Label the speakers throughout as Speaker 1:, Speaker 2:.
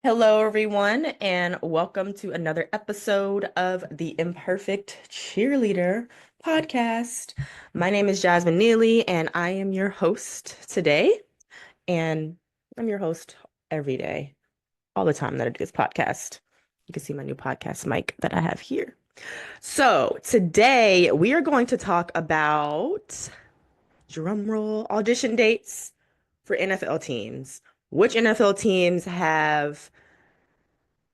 Speaker 1: Hello, everyone, and welcome to another episode of the Imperfect Cheerleader podcast. My name is Jasmine Neely, and I am your host today. And I'm your host every day, all the time that I do this podcast. You can see my new podcast mic that I have here. So, today we are going to talk about drumroll audition dates for NFL teams. Which NFL teams have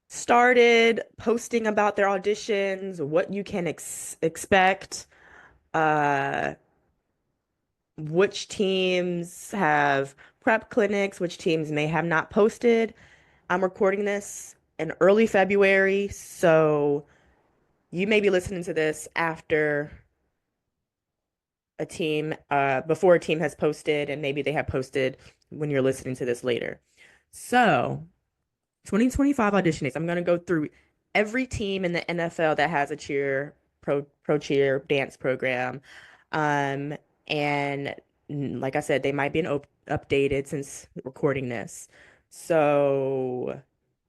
Speaker 1: started posting about their auditions, what you can expect, uh, which teams have prep clinics, which teams may have not posted. I'm recording this in early February, so you may be listening to this after before a team has posted, and maybe they have posted when you're listening to this later. So, 2025 audition dates. I'm going to go through every team in the NFL that has a pro cheer dance program. Um, and like I said, they might be updated since recording this. So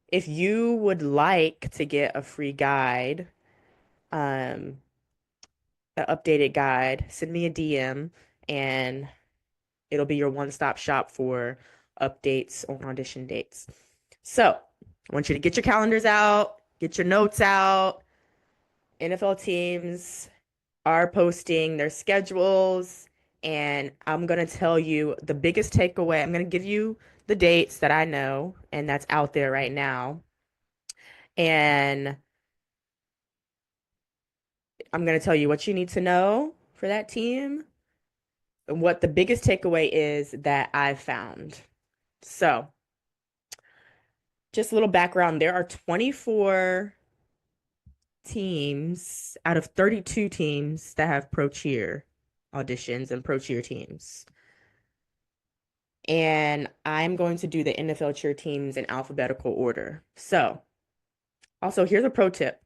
Speaker 1: if you would like to get a free guide, um, an updated guide, send me a DM and it'll be your one-stop shop for updates on audition dates. So, I want you to get your calendars out, get your notes out. NFL teams are posting their schedules, and I'm going to tell you the biggest takeaway. I'm going to give you the dates that I know and that's out there right now. And I'm going to tell you what you need to know for that team and what the biggest takeaway is that I've found. So, just a little background, there are 24 teams out of 32 teams that have pro cheer auditions and pro cheer teams. And I'm going to do the NFL cheer teams in alphabetical order. So, also, here's a pro tip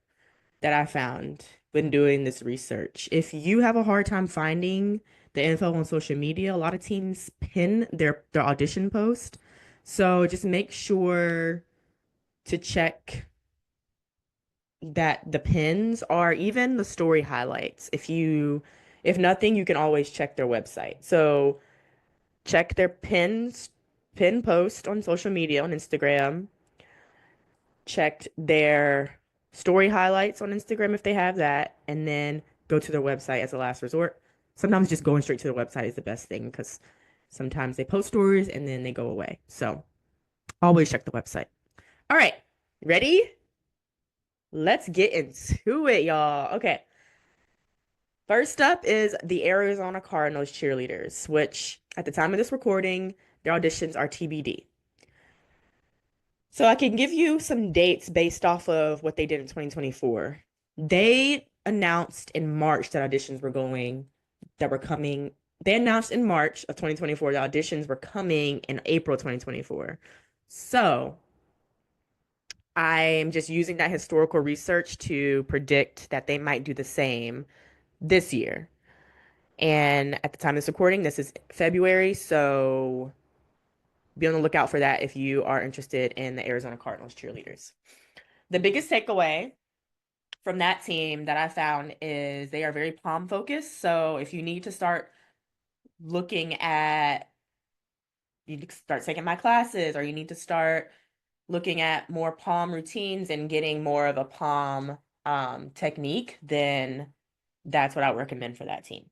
Speaker 1: that I found when doing this research. If you have a hard time finding the info on social media, a lot of teams pin their audition post. So just make sure to check that the pins are even the story highlights. If nothing, you can always check their website. So check their pin post on social media on Instagram. Checked their story highlights on Instagram if they have that, and then go to their website as a last resort. Sometimes just going straight to the website is the best thing because sometimes they post stories and then they go away. So always check the website. All right, ready? Let's get into it, y'all. Okay. First up is the Arizona Cardinals cheerleaders, which at the time of this recording, their auditions are TBD. So I can give you some dates based off of what they did in 2024. They announced in March that were coming. They announced in March of 2024 the auditions were coming in April 2024. So I'm just using that historical research to predict that they might do the same this year. And at the time of this recording, this is February, so be on the lookout for that if you are interested in the Arizona Cardinals cheerleaders. The biggest takeaway from that team that I found is they are very palm focused. So if you need to start looking at, you need to start taking my classes, or you need to start looking at more palm routines and getting more of a palm technique, then that's what I would recommend for that team.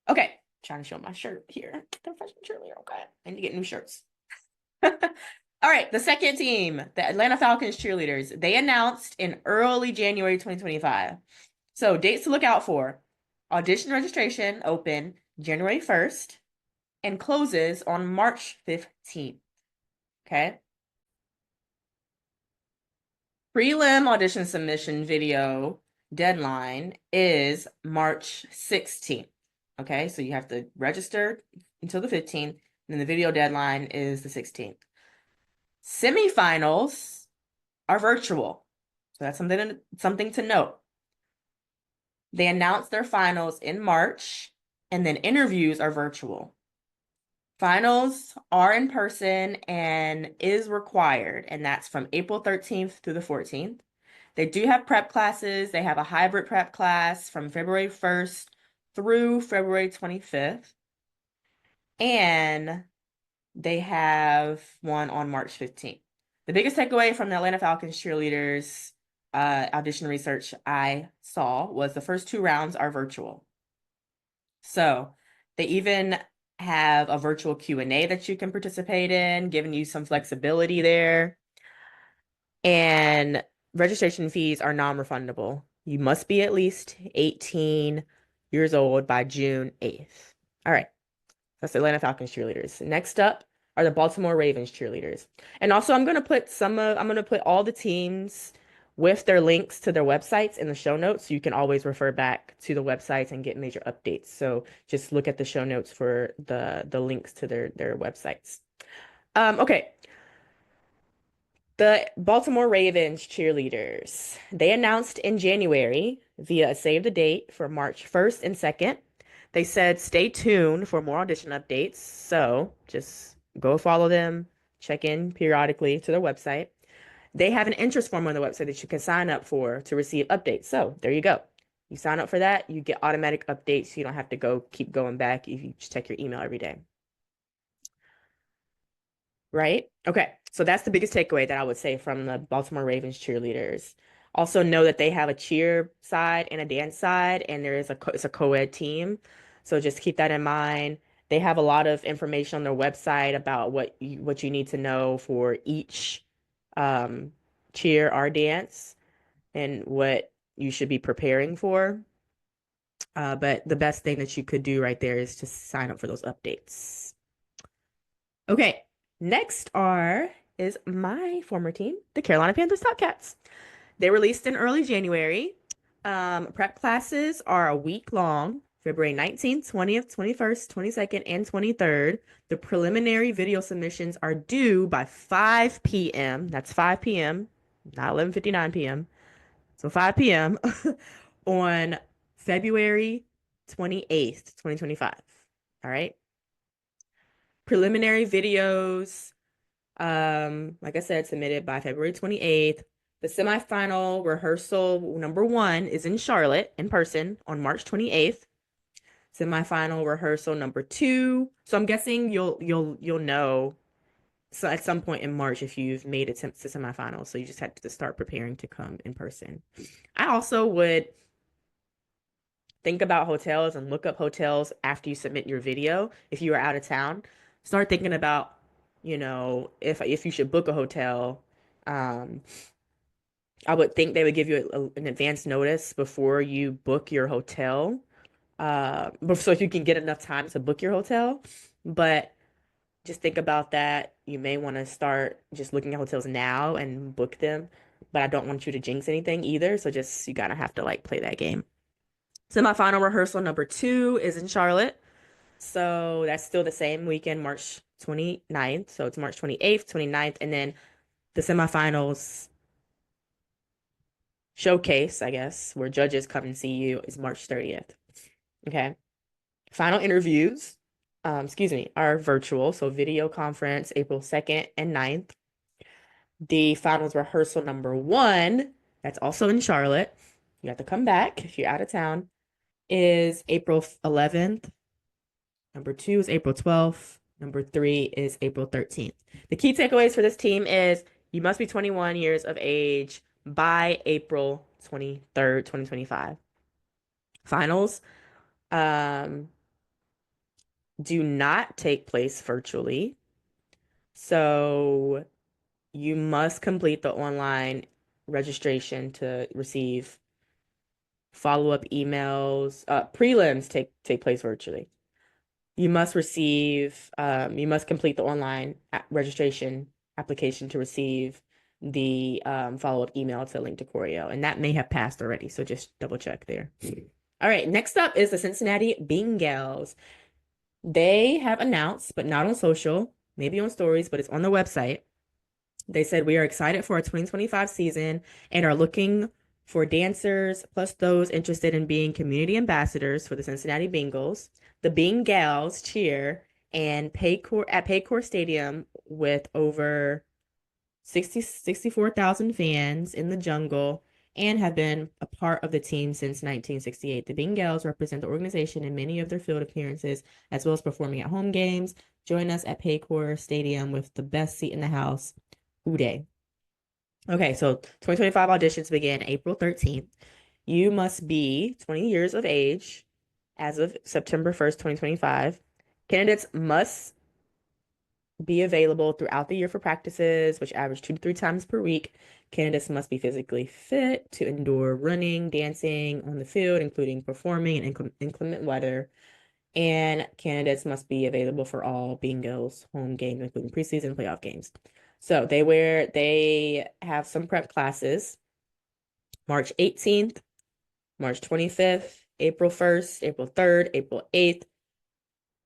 Speaker 1: Okay, trying to show my shirt here. The freshman cheerleader. Okay, I need to get new shirts. All right, the second team, the Atlanta Falcons cheerleaders, they announced in early January 2025. So dates to look out for. Audition registration open January 1st and closes on March 15th. Okay. Prelim audition submission video deadline is March 16th. Okay, so you have to register until the 15th, and then the video deadline is the 16th. Semifinals are virtual. So that's something to note. They announced their finals in March, and then interviews are virtual. Finals are in person and is required, and that's from April 13th through the 14th. They do have prep classes. They have a hybrid prep class from February 1st through February 25th. And they have one on March 15th. The biggest takeaway from the Atlanta Falcons cheerleaders audition research I saw was the first two rounds are virtual. So they even have a virtual Q&A that you can participate in, giving you some flexibility there. And registration fees are non-refundable. You must be at least 18 years old by June 8th. All right. That's the Atlanta Falcons cheerleaders. Next up are the Baltimore Ravens cheerleaders. And also I'm gonna put all the teams with their links to their websites in the show notes. So you can always refer back to the websites and get major updates. So just look at the show notes for the links to their websites. Okay. The Baltimore Ravens cheerleaders. They announced in January via a save the date for March 1st and 2nd. They said stay tuned for more audition updates. So just go follow them, check in periodically to their website. They have an interest form on the website that you can sign up for to receive updates. So there you go. You sign up for that, you get automatic updates. You don't have to keep going back if you just check your email every day. Right? Okay. So that's the biggest takeaway that I would say from the Baltimore Ravens cheerleaders. Also know that they have a cheer side and a dance side, and it's a co-ed team. So just keep that in mind. They have a lot of information on their website about what you need to know for each um, cheer or dance and what you should be preparing for. But the best thing that you could do right there is to sign up for those updates. Okay, next is my former team, the Carolina Panthers TopCats. They released in early January. Prep classes are a week long, February 19th, 20th, 21st, 22nd, and 23rd. The preliminary video submissions are due by 5 p.m. That's 5 p.m., not 11:59 p.m. So 5 p.m. on February 28th, 2025. All right. Preliminary videos, like I said, submitted by February 28th. The semifinal rehearsal number 1 is in Charlotte in person on March 28th. Semifinal rehearsal number 2. So I'm guessing you'll know so at some point in March if you've made attempts to semifinals. So you just have to start preparing to come in person. I also would think about hotels and look up hotels after you submit your video. If you are out of town, start thinking about, if you should book a hotel. I would think they would give you an advance notice before you book your hotel, so if you can get enough time to book your hotel. But just think about that. You may want to start just looking at hotels now and book them, but I don't want you to jinx anything either. So you gotta have to play that game. Semifinal rehearsal number 2 is in Charlotte. So that's still the same weekend, March 29th. So it's March 28th, 29th, and then the semifinals showcase, I guess, where judges come and see you is March 30th. Okay. Final interviews, are virtual. So video conference, April 2nd and 9th. The finals rehearsal number 1, that's also in Charlotte. You have to come back if you're out of town, is April 11th. Number 2 is April 12th. Number 3 is April 13th. The key takeaways for this team is you must be 21 years of age by April 23rd, 2025. Finals do not take place virtually. So you must complete the online registration to receive follow-up emails. Prelims take place virtually. You must complete the online registration application to receive the follow-up email to link to Choreo. And that may have passed already, so just double check there. All right, next up is the Cincinnati Bengals. They have announced, but not on social, maybe on stories, but it's on the website. They said, we are excited for our 2025 season and are looking for dancers, plus those interested in being community ambassadors for the Cincinnati Bengals. The Bengals cheer and Paycor Stadium with over 64,000 fans in the jungle and have been a part of the team since 1968. The Bengals represent the organization in many of their field appearances, as well as performing at home games. Join us at Paycor Stadium with the best seat in the house. Uday. Okay, so 2025 auditions begin April 13th. You must be 20 years of age as of September 1st, 2025. Candidates must be available throughout the year for practices, which average 2 to 3 times per week. Candidates must be physically fit to endure running, dancing on the field, including performing in inclement weather. And candidates must be available for all Bengals home games, including preseason playoff games. So they have some prep classes, March 18th, March 25th, April 1st, April 3rd, April 8th,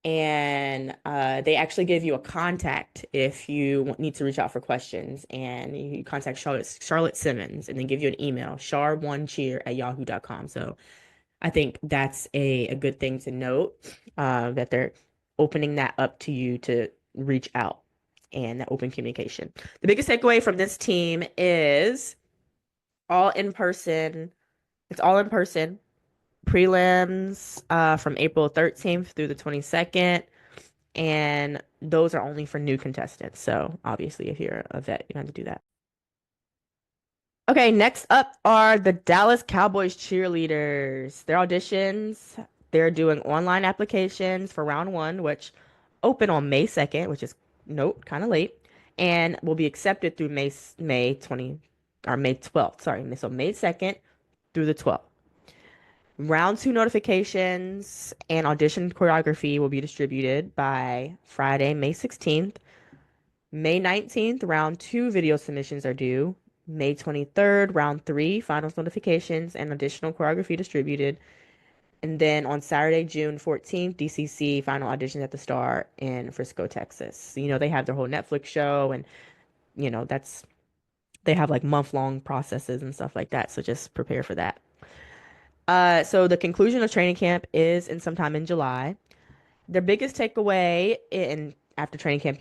Speaker 1: and they actually give you a contact if you need to reach out for questions, and you contact Charlotte Simmons, and they give you an email, char1cheer@yahoo.com. So I think that's a good thing to note, that they're opening that up to you to reach out and that open communication. The biggest takeaway from this team is all in person. It's all in person. Prelims from April 13th through the 22nd. And those are only for new contestants. So obviously, if you're a vet, you have to do that. Okay, next up are the Dallas Cowboys cheerleaders. Their auditions, they're doing online applications for round one, which open on May 2nd, which is note kind of late, and will be accepted through May 20 or May 12th. Sorry, so May 2nd through the 12th. Round two notifications and audition choreography will be distributed by Friday, May 16th. May 19th, round two video submissions are due. May 23rd, round three, finals notifications and additional choreography distributed. And then on Saturday, June 14th, DCC final auditions at the Star in Frisco, Texas. You know, they have their whole Netflix show, and, you know, they have like month-long processes and stuff like that. So just prepare for that. So the conclusion of training camp is in sometime in July. Their biggest takeaway in after training camp,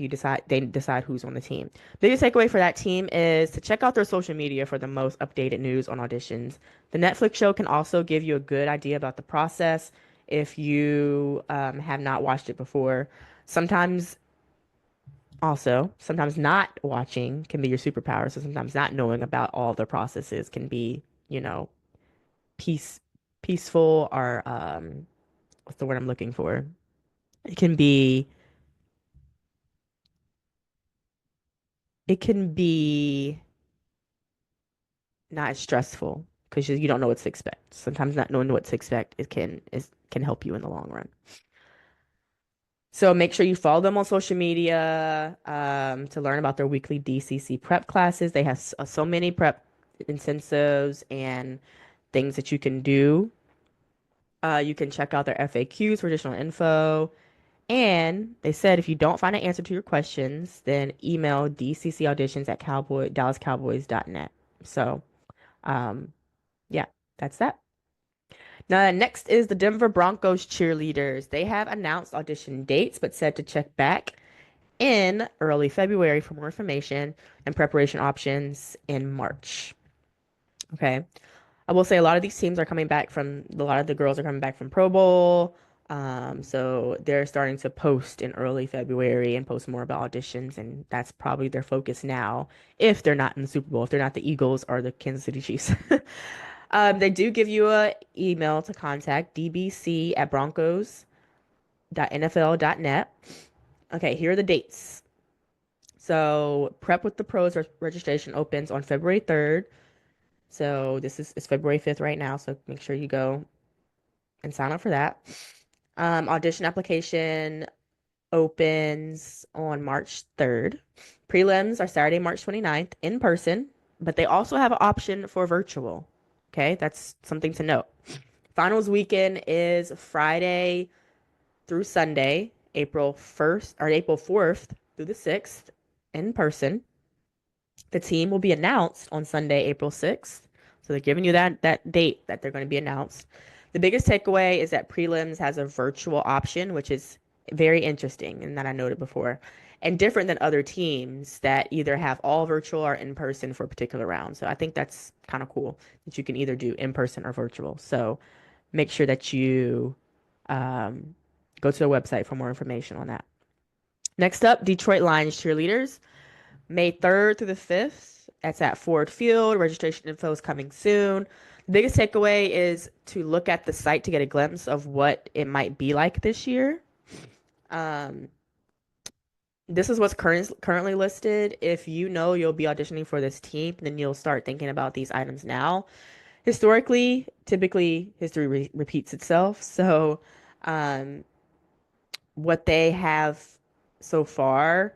Speaker 1: they decide who's on the team. Biggest takeaway for that team is to check out their social media for the most updated news on auditions. The Netflix show can also give you a good idea about the process if you have not watched it before. Sometimes not watching can be your superpower. So sometimes not knowing about all the processes can be, you know, peaceful, or what's the word I'm looking for? It can be it can be not as stressful because you don't know what to expect. Sometimes not knowing what to expect can help you in the long run. So make sure you follow them on social media to learn about their weekly DCC prep classes. They have so many prep intensives and things that you can do. You can check out their FAQs for additional info. And they said if you don't find an answer to your questions, then email dccauditions at DallasCowboys.net. So, yeah, that's that. Now, next is the Denver Broncos cheerleaders. They have announced audition dates, but said to check back in early February for more information and preparation options in March. Okay. I will say a lot of these teams are coming back from, a lot of the girls are coming back from Pro Bowl. So they're starting to post in early February and post more about auditions, and that's probably their focus now if they're not in the Super Bowl, if they're not the Eagles or the Kansas City Chiefs. They do give you an email to contact, dbc@broncos.nfl.net. Okay, here are the dates. So Prep with the Pros registration opens on February 3rd. So it's February 5th right now, so make sure you go and sign up for that. Audition application opens on March 3rd. Prelims are Saturday, March 29th in person, but they also have an option for virtual. Okay, that's something to note. Finals weekend is Friday through Sunday, April 1st or April 4th through the 6th in person. The team will be announced on Sunday, April 6th. So they're giving you that date that they're going to be announced. The biggest takeaway is that prelims has a virtual option, which is Very interesting, and that I noted before, and different than other teams that either have all virtual or in person for a particular round. So I think that's kind of cool that you can either do in person or virtual. So make sure that you um, go to the website for more information on that. Next up, Detroit Lions cheerleaders, May 3rd through the 5th. That's at Ford Field. Registration info is coming soon. The biggest takeaway is to look at the site to get a glimpse of what it might be like this year. Um, this is what's currently listed. If you know you'll be auditioning for this team, then you'll start thinking about these items now. Historically, typically history repeats itself. So, um, what they have so far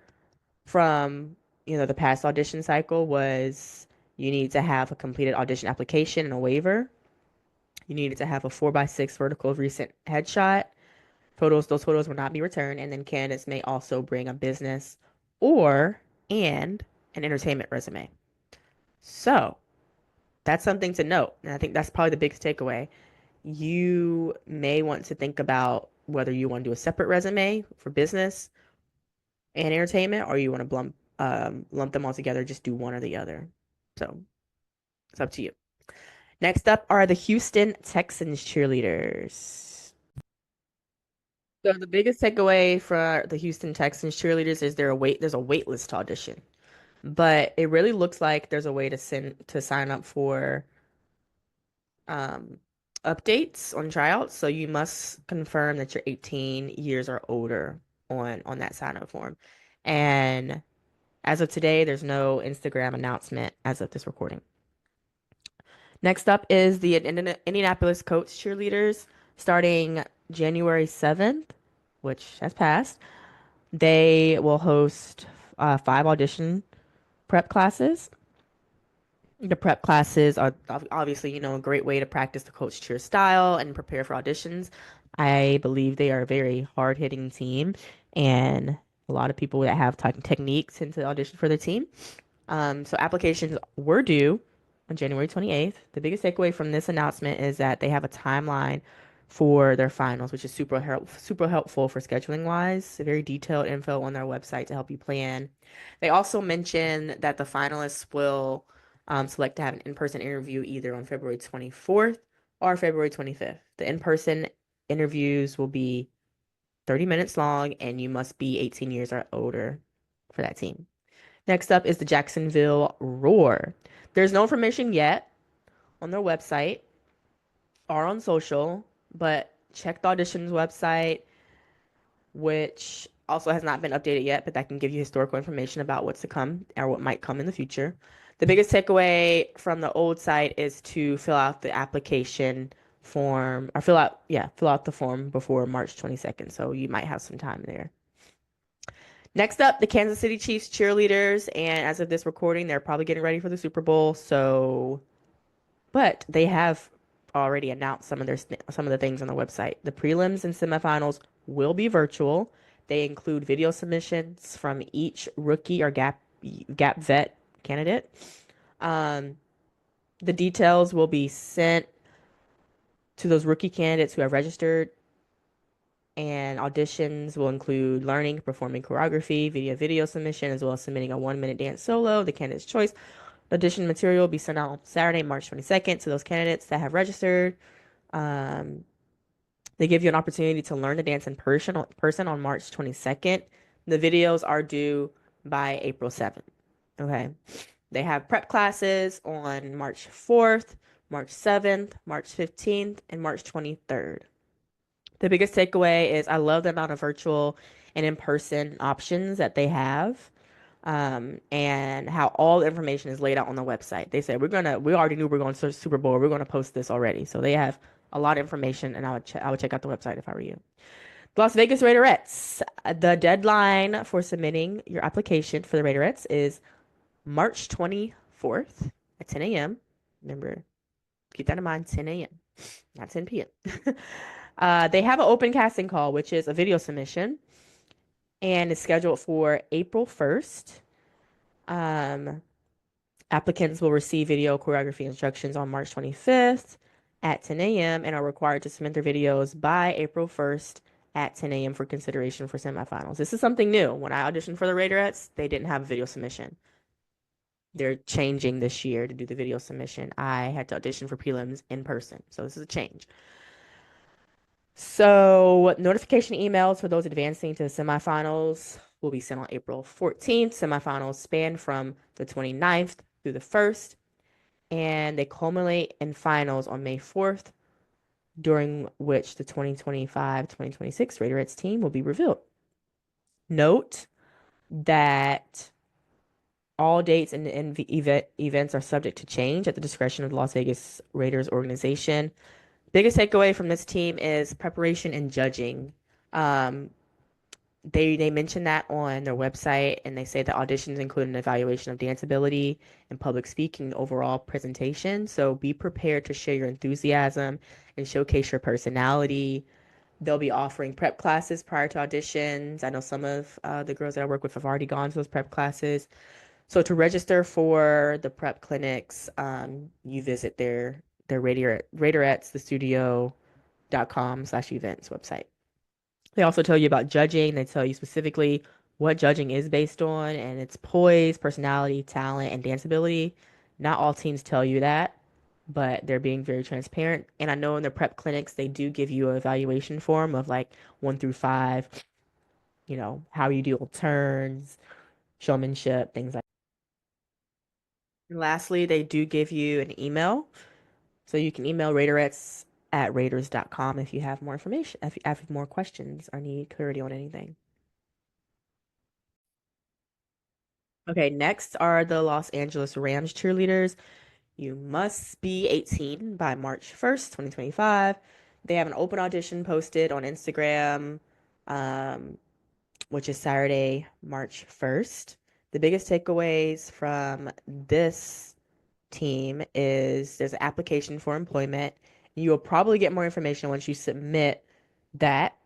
Speaker 1: from, the past audition cycle was you need to have a completed audition application and a waiver. You needed to have a 4x6 vertical of recent headshot. Those photos will not be returned, and then candidates may also bring a business or and an entertainment resume. So that's something to note. And I think that's probably the biggest takeaway. You may want to think about whether you want to do a separate resume for business and entertainment, or you want to lump them all together, just do one or the other. So it's up to you. Next up are the Houston Texans cheerleaders. So the biggest takeaway for the Houston Texans cheerleaders is there's a wait list to audition. But it really looks like there's a way to sign up for um, updates on tryouts. So you must confirm that you're 18 years or older on that sign up form. And as of today, there's no Instagram announcement as of this recording. Next up is the Indianapolis Colts cheerleaders starting January 7th, which has passed. They will host 5 audition prep classes. The prep classes are obviously, a great way to practice the coach cheer style and prepare for auditions. I believe they are a very hard-hitting team, and a lot of people that have techniques into audition for their team. So applications were due on January 28th. The biggest takeaway from this announcement is that they have a timeline for their finals, which is super helpful for scheduling wise. Very detailed info on their website to help you plan. They also mention that the finalists will select to have an in-person interview either on February 24th or February 25th. The in-person interviews will be 30 minutes long, and you must be 18 years or older for that team. Next up is the Jacksonville Roar. There's no information yet on their website or on social, but check the auditions website, which also has not been updated yet, but that can give you historical information about what's to come or what might come in the future. The biggest takeaway from the old site is to fill out the application form or fill out the form before March 22nd. So you might have some time there. Next up, the Kansas City Chiefs cheerleaders, and as of this recording, they're probably getting ready for the Super Bowl. But they have already announced some of the things on the website. The prelims and semifinals will be virtual. They include video submissions from each rookie or gap vet candidate. The details will be sent to those rookie candidates who have registered, and auditions will include learning, performing choreography, video submission, as well as submitting a 1-minute dance solo, the candidate's choice. The audition material will be sent out on Saturday, March 22nd to those candidates that have registered. They give you an opportunity to learn the dance in person on March 22nd. The videos are due by April 7th. Okay. They have prep classes on March 4th, March 7th, March 15th, and March 23rd. The biggest takeaway is I love the amount of virtual and in-person options that they have, and how all the information is laid out on the website. They said we already knew we were going to Super Bowl. We're going to post this already. So they have a lot of information, and I would check out the website if I were you. The Las Vegas Raiderettes. The deadline for submitting your application for the Raiderettes is March 24th at 10 a.m. Remember, keep that in mind, 10 a.m., not 10 p.m. They have an open casting call, which is a video submission, and is scheduled for April 1st. Applicants will receive video choreography instructions on March 25th at 10 a.m. and are required to submit their videos by April 1st at 10 a.m. for consideration for semifinals. This is something new. When I auditioned for the Raiderettes, they didn't have a video submission. They're changing this year to do the video submission. I had to audition for prelims in person, so this is a change. So, notification emails for those advancing to the semifinals will be sent on April 14th. Semifinals span from the 29th through the 1st, and they culminate in finals on May 4th, during which the 2025-2026 Raiderettes team will be revealed. Note that all dates and events are subject to change at the discretion of the Las Vegas Raiders organization. Biggest takeaway from this team is preparation and judging. Um, they mention that on their website, and they say that auditions include an evaluation of dance ability and public speaking and overall presentation. So be prepared to share your enthusiasm and showcase your personality. They'll be offering prep classes prior to auditions. I know some of the girls that I work with have already gone to those prep classes. So to register for the prep clinics, you visit their Raiderettes, the studio.com/events website. They also tell you about judging. They tell you specifically what judging is based on, and it's poise, personality, talent, and dance ability. Not all teams tell you that, but they're being very transparent. And I know in the prep clinics, they do give you an evaluation form of like 1 through 5, how you do turns, showmanship, things like that. And lastly, they do give you an email. So you can email Raiderettes@raiders.com if you have more information, if you have more questions or need clarity on anything. Okay, next are the Los Angeles Rams cheerleaders. You must be 18 by March 1st, 2025. They have an open audition posted on Instagram, um, which is Saturday, March 1st. The biggest takeaways from this team is there's an application for employment. You will probably get more information once you submit that.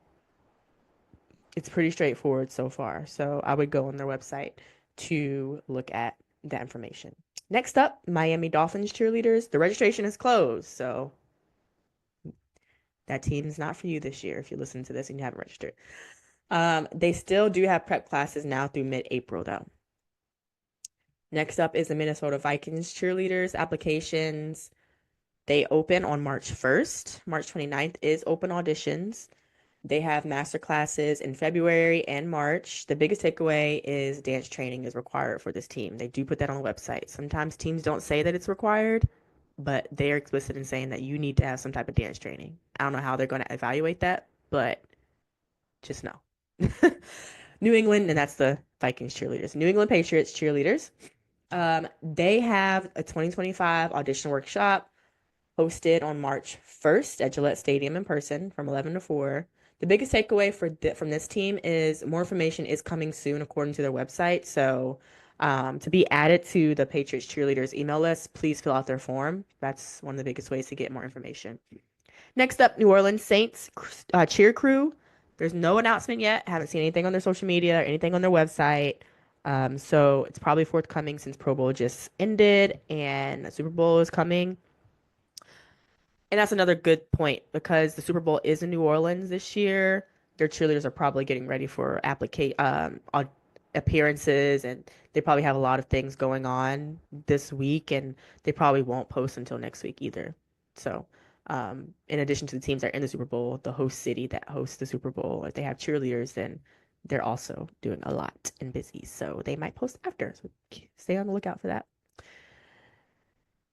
Speaker 1: It's pretty straightforward so far. So I would go on their website to look at that information. Next up, Miami Dolphins cheerleaders. The registration is closed, so that team is not for you this year if you listen to this and you haven't registered. They still do have prep classes now through mid-April, though. Next up is the Minnesota Vikings cheerleaders applications. They open on March 1st. March 29th is open auditions. They have master classes in February and March. The biggest takeaway is dance training is required for this team. They do put that on the website. Sometimes teams don't say that it's required, but they're explicit in saying that you need to have some type of dance training. I don't know how they're going to evaluate that, but just know. New England, and that's the Vikings cheerleaders. New England Patriots cheerleaders. They have a 2025 audition workshop hosted on March 1st at Gillette Stadium in person from 11 to 4. The biggest takeaway from this team is more information is coming soon according to their website. So to be added to the Patriots cheerleaders email list, please fill out their form. That's one of the biggest ways to get more information. Next up, New Orleans Saints cheer crew. There's no announcement yet. Haven't seen anything on their social media or anything on their website. So it's probably forthcoming since Pro Bowl just ended and the Super Bowl is coming. And that's another good point because the Super Bowl is in New Orleans this year. Their cheerleaders are probably getting ready for appearances, and they probably have a lot of things going on this week, and they probably won't post until next week either. So, in addition to the teams that are in the Super Bowl, the host city that hosts the Super Bowl, if they have cheerleaders, then they're also doing a lot and busy. So they might post after. So stay on the lookout for that.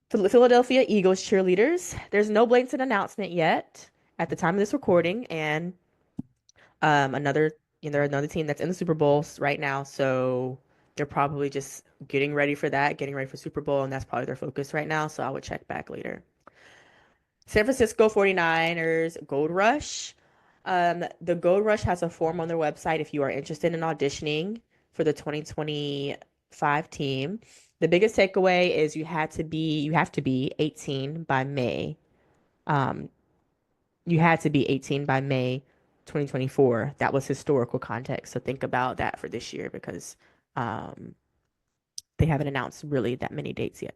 Speaker 1: For the Philadelphia Eagles cheerleaders, there's no blatant announcement yet at the time of this recording, and another team that's in the Super Bowl right now, so they're probably just getting ready for that, getting ready for Super Bowl, and that's probably their focus right now. So I would check back later. San Francisco 49ers Gold Rush. The Gold Rush has a form on their website if you are interested in auditioning for the 2025 team. The biggest takeaway is you have to be 18 by May. Um, you had to be 18 by May 2024. That was historical context. So think about that for this year because they haven't announced really that many dates yet.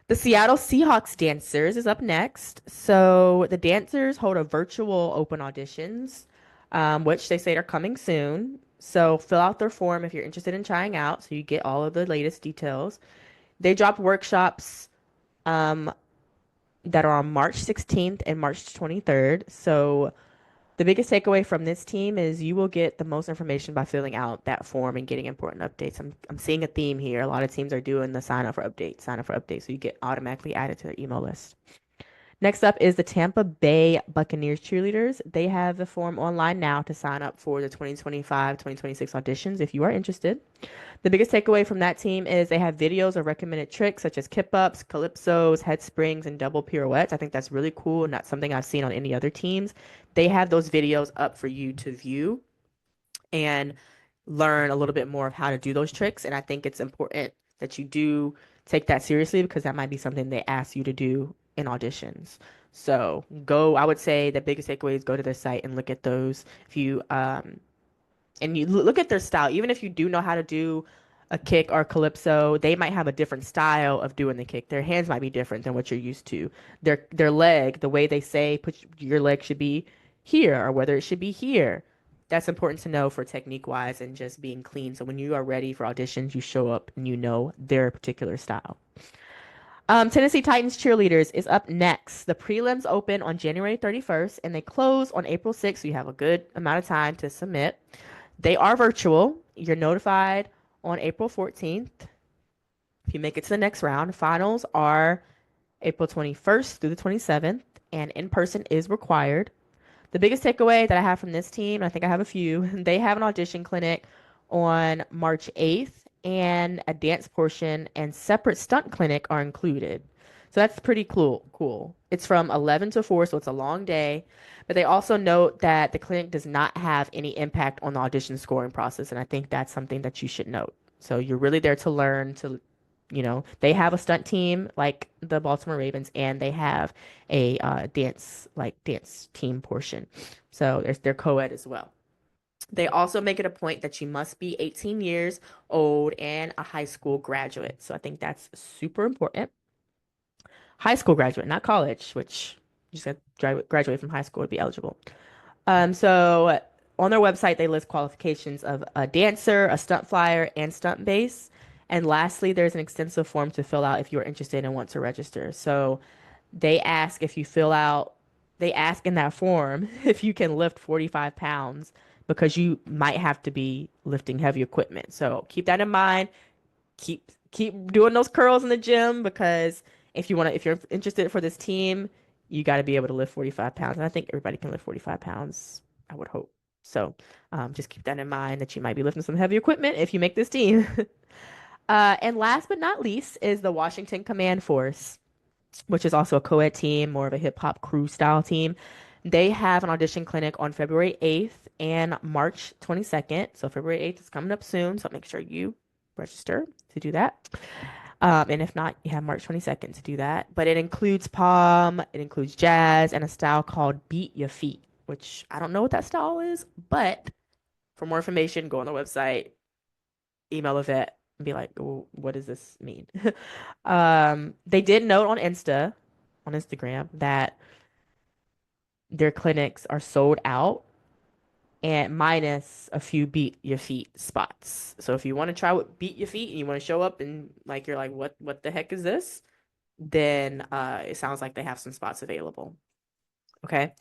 Speaker 1: The Seattle Seahawks dancers is up next. So the dancers hold a virtual open auditions. which they say are coming soon. So fill out their form if you're interested in trying out, so you get all of the latest details. They drop workshops um, that are on March 16th and March 23rd. So the biggest takeaway from this team is you will get the most information by filling out that form and getting important updates. I'm seeing a theme here. A lot of teams are doing the sign up for updates, so you get automatically added to their email list. Next up is the Tampa Bay Buccaneers cheerleaders. They have the form online now to sign up for the 2025-2026 auditions if you are interested. The biggest takeaway from that team is they have videos of recommended tricks such as kip ups, calypsos, head springs, and double pirouettes. I think that's really cool, not something I've seen on any other teams. They have those videos up for you to view and learn a little bit more of how to do those tricks. And I think it's important that you do take that seriously because that might be something they ask you to do in auditions. So go, I would say the biggest takeaway is go to their site and look at those. If you and you look at their style, even if you do know how to do a kick or calypso, they might have a different style of doing the kick. Their hands might be different than what you're used to. Their leg, the way they say put your leg should be here or whether it should be here. That's important to know for technique wise and just being clean. So when you are ready for auditions, you show up and you know their particular style. Tennessee Titans cheerleaders is up next. The prelims open on January 31st and they close on April 6th. So you have a good amount of time to submit. They are virtual. You're notified on April 14th if you make it to the next round. Finals are April 21st through the 27th, and in person is required. The biggest takeaway that I have from this team, and I think I have a few, they have an audition clinic on March 8th, and a dance portion and separate stunt clinic are included. So that's pretty cool. It's from 11 to 4, so it's a long day. But they also note that the clinic does not have any impact on the audition scoring process, and I think that's something that you should note. So you're really there to learn to, they have a stunt team like the Baltimore Ravens, and they have a dance team portion. So they're co-ed as well. They also make it a point that you must be 18 years old and a high school graduate. So I think that's super important. High school graduate, not college, which you said graduate from high school would be eligible. So on their website, they list qualifications of a dancer, a stunt flyer, and stunt base. And lastly, there's an extensive form to fill out if you're interested and want to register. So they ask if you fill out, they ask in that form if you can lift 45 pounds because you might have to be lifting heavy equipment. So keep that in mind. Keep doing those curls in the gym because if you're interested for this team, you got to be able to lift 45 pounds. And I think everybody can lift 45 pounds, I would hope. So just keep that in mind that you might be lifting some heavy equipment if you make this team. And last but not least is the Washington Command Force, which is also a co-ed team, more of a hip hop crew style team. They have an audition clinic on February 8th and March 22nd. So February 8th is coming up soon. So make sure you register to do that. And if not, you have March 22nd to do that. But it includes palm, it includes jazz, and a style called Beat Your Feet, which I don't know what that style is, but for more information, go on the website, email a vet, and be like, oh, what does this mean? They did note on Instagram, that their clinics are sold out and minus a few beat your feet spots. So if you want to try what beat your feet and you want to show up and like you're like, what the heck is this? Then it sounds like they have some spots available. Okay.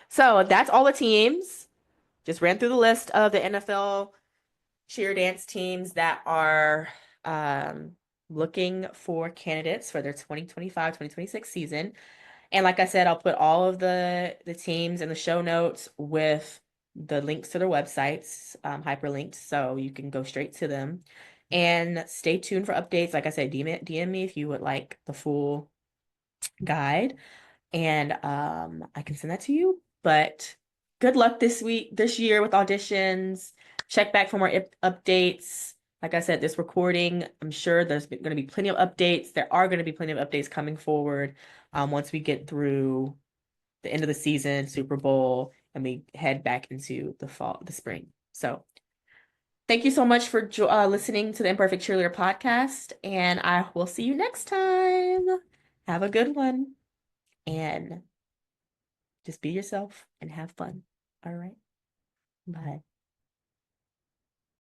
Speaker 1: So that's all the teams. Just ran through the list of the NFL cheer dance teams that are looking for candidates for their 2025-2026 season. And like I said, I'll put all of the teams in the show notes with the links to their websites, hyperlinked, so you can go straight to them. And stay tuned for updates. Like I said, DM me if you would like the full guide, and I can send that to you. But good luck this year with auditions. Check back for more updates. Like I said, this recording, I'm sure there's going to be plenty of updates. There are going to be plenty of updates coming forward once we get through the end of the season, Super Bowl, and we head back into the spring. So thank you so much for listening to the Imperfect Cheerleader podcast, and I will see you next time. Have a good one, and just be yourself and have fun. All right. Bye.